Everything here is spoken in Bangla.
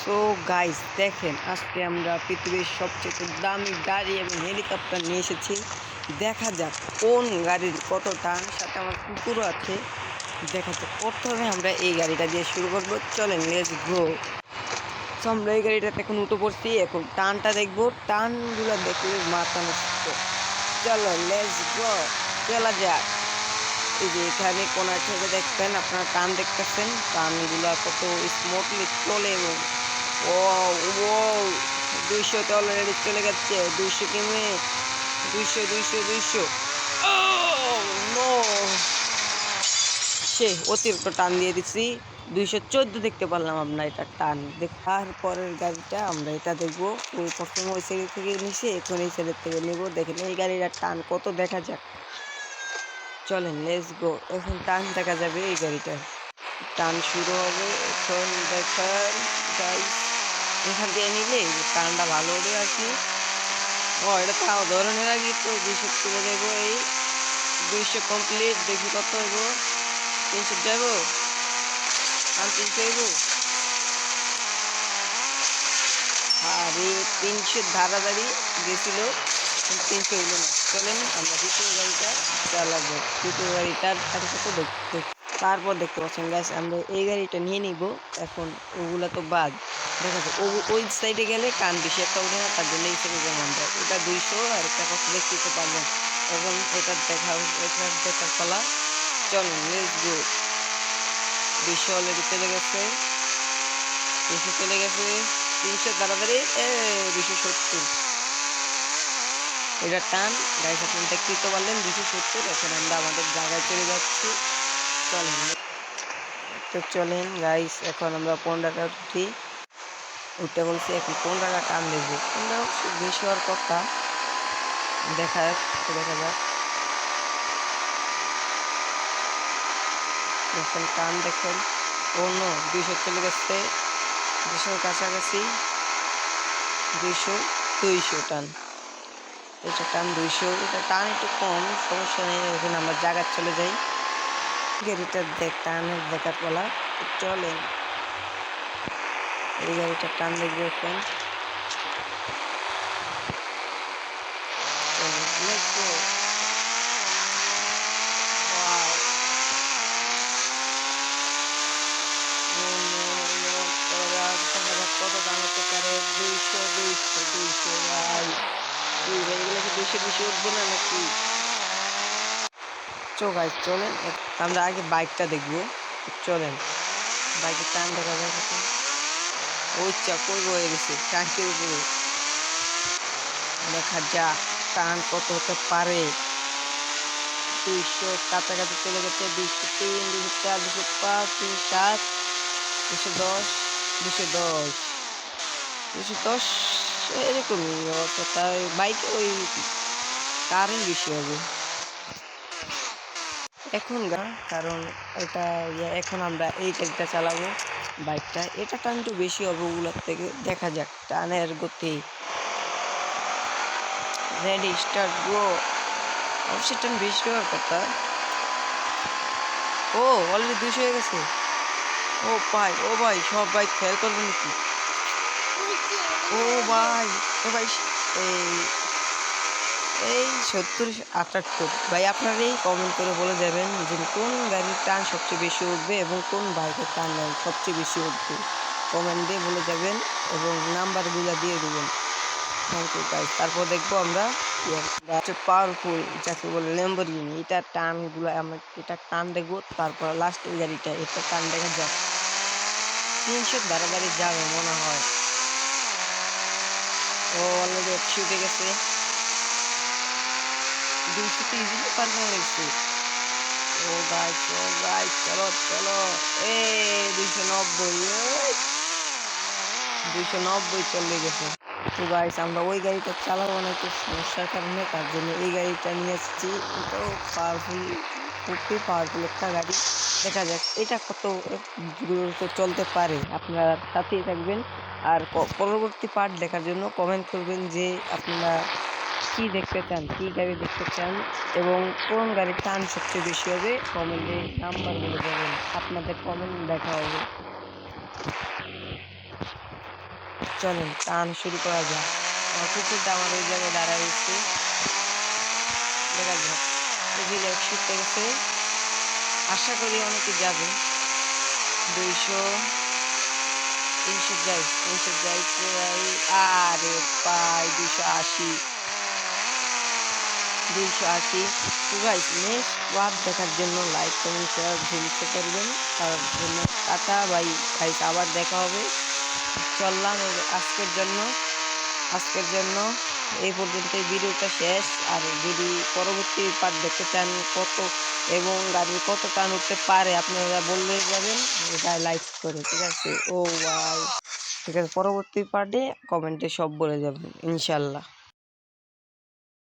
সো গাইস দেখেন, আজকে আমরা পৃথিবীর সবচেয়ে দামি গাড়ি এবং হেলিকপ্টার নিয়ে এসেছি। দেখা যাক কোন গাড়ির কত টান, সাথে আমার কুকুরও আছে। দেখা যাক, প্রথমে আমরা এই গাড়িটা দিয়ে শুরু করবো। চলেন, লেটস গো। সো আমরা এই গাড়িটাতে এখন উঠে পড়ছি, এখন টানটা দেখবো। টানগুলো দেখলে মাথা নষ্ট। চলো লেটস গো, চলা যাক। এই যে এখানে কোনা থেকে দেখবেন আপনারা টান দেখতেছেন, টানগুলা কত স্মুথলি চলে। এবং ও ও 200 অলরেডি চলে যাচ্ছে, 200 কিমে, 200 নো, সে অতিরিক্ত টান দিয়ে দিচ্ছি। 214 দেখতে পারলাম আমরা এটা টান। তারপরের গাড়িটা আমরা এটা দেখবো। ওই প্রথমে ওই সাইড থেকে নিচে, এখন এই সাইডের থেকে নেবো। দেখেন এই গাড়িটার টান কত, দেখা যাক। চলেন লেটস গো, এখন টান দেখা যাবে এই গাড়িটার। টান শুরু হবে এখন। দেখেন গাইস, এখান দিয়ে নিলে টানটা ভালো হবে আর কি। ও এটা তাও ধরনের আগে তো 200 চলে যাবো। এই 200 কমপ্লিট, দেখি কত হইব। 300 যাবো, আর 300 হইব। আরে 300 ধারাধারি গেছিল, 300 হইল না। চলেন আমরা দ্বিতীয় গাড়িটা চালাবো। দ্বিতীয় গাড়িটার সাথে সাথে দেখতে, তারপর দেখতে পাচ্ছেন গাইস, আমরা এই গাড়িটা নিয়ে নিব। এখন ওগুলা তো বাদ, দেখা যাক ওই সাইডে গেলে কান বেশি একটা উঠে না, তার জন্য এই সাইডে যেমন আমরা এটা 200 আর একটা কত দেখতে পারবেন। এখন এটা দেখার পালা। চলেন লেটস গো। 200 অলরেডি চলে গেছে, 200 চলে গেছে, 300 তাড়াতাড়ি, 270। এটা টান গাইস, আপনি দেখতে পারলেন 270। এখন আমরা আমাদের জায়গায় চলে যাচ্ছি। চলেন তো চলেন গাইস, এখন আমরা 15টা উঠি, উঠতে বলছি। এখন 15টা টান দেখবো। 15 বেশি হওয়ার কথা, দেখা যাক। দেখেন টান দেখেন, অন্য 200 চলে গেছে, 200 কাছাকাছি, 200 টান। এটা টান 200, এটা টান একটু কম, সমস্যা নেই। এখন আমরা জায়গা চলে যাই। গাড়িটা টানের দেখার পালা। চলেন এই গাড়িটা টান দেখবো এখন। কত দাম হতে পারে? 200 ভাই, এগুলো কি 200 উঠবো না নাকি? গাইস চলেন, আমরা আগে বাইকটা দেখবো। চলেন বাইকের টান দেখা যায় কত। ওই কই বয়ে গেছে ট্যাঙ্কের উপরে। দেখা যাক টান কত হতে পারে। 200 কাছাকাছি চলে গেছে, 203, 204, 205, 207, 210, 210 এরকমই অবস্থা। বাইকে ওই কারেন্ট বেশি হবে এখন কারণ এটা এখন আমরা এই গাড়িটা চালাবো, বাইকটা। এটা টান একটু বেশি হবে ওগুলোর থেকে। দেখা যাক টানের গতি। রেডি স্টার্ট গো। অবশ্যই টান বেশি হওয়ার কথা। ও অলরেডি 200 হয়ে গেছে। ও ভাই সব বাইক ফেল করবে নাকি? ও ভাই, এই 70, 78। ভাই আপনারা এই কমেন্ট করে বলে যাবেন যে কোন গাড়ির টান সবচেয়ে বেশি উঠবে এবং কোন বাইকের টান সবচেয়ে বেশি উঠবে। কমেন্ট দিয়ে বলে যাবেন এবং নাম্বারগুলো দিয়ে দেবেন। Thank you guys. তারপর দেখবো আমরা পাওয়ারফুল, যাকে বলে ল্যাম্বরগিনি। এটার টানগুলো আমরা এটা টান দেখবো। তারপর লাস্ট এই গাড়িটা, এটা টান দেখা যাক। 300 বাড়াবাড়ি যাবে মনে হয়। ও অলরেডি 100 উঠে গেছে, 200 তো ইজিলি পার করে গেছে। ও গাইস চলো 290 চলে গেছে। তো গাইস আমরা ওই গাড়িটা চালাবো না, একটু সমস্যার কারণে, তার জন্য এই গাড়িটা নিয়ে এসেছি। এটাও পাওয়ারফুল, খুবই পাওয়ারফুল একটা গাড়ি। দেখা যাক এটা কত দ্রুত চলতে পারে। আপনারা সাথেই থাকবেন আর পরবর্তী পার্ট দেখার জন্য কমেন্ট করবেন যে আপনারা কি দেখতে চান, কি গাড়ি দেখতে চান এবং কোন গাড়ির টান সবচেয়ে বেশি হবে। কমেন্টে নাম্বার বলে দেবেন, আপনাদের কমেন্ট দেখা হবে। চলেন টান শুরু করা যাক। আমার কুকুরটা আমার ওই জায়গায় দাঁড়ায় রয়েছে, দেখা যাক। এই যে 100 গেছে, আশা করি অনেকে যাবে। 200, 300 যাই, 300 যাই প্রায়। আরে ভাই 280, 280। তো গাইস নেক্সট ওয়ার্ড দেখার জন্য লাইক কমেন্ট শেয়ার ঝুলতে করবেন। তার জন্য টাটা বাই গাইস, আবার দেখা হবে। চললাম আজকের জন্য এই পর্যন্তই ভিডিওটা শেষ। আর যদি পরবর্তী পার্ট দেখতে চান কত এবং গাড়ির কত টান উঠতে পারে আপনারা বললে যাবেন এটা লাইক করে, ঠিক আছে? ও ভাই ঠিক আছে, পরবর্তী পার্টে কমেন্টে সব বলে যাবেন ইনশাল্লাহ।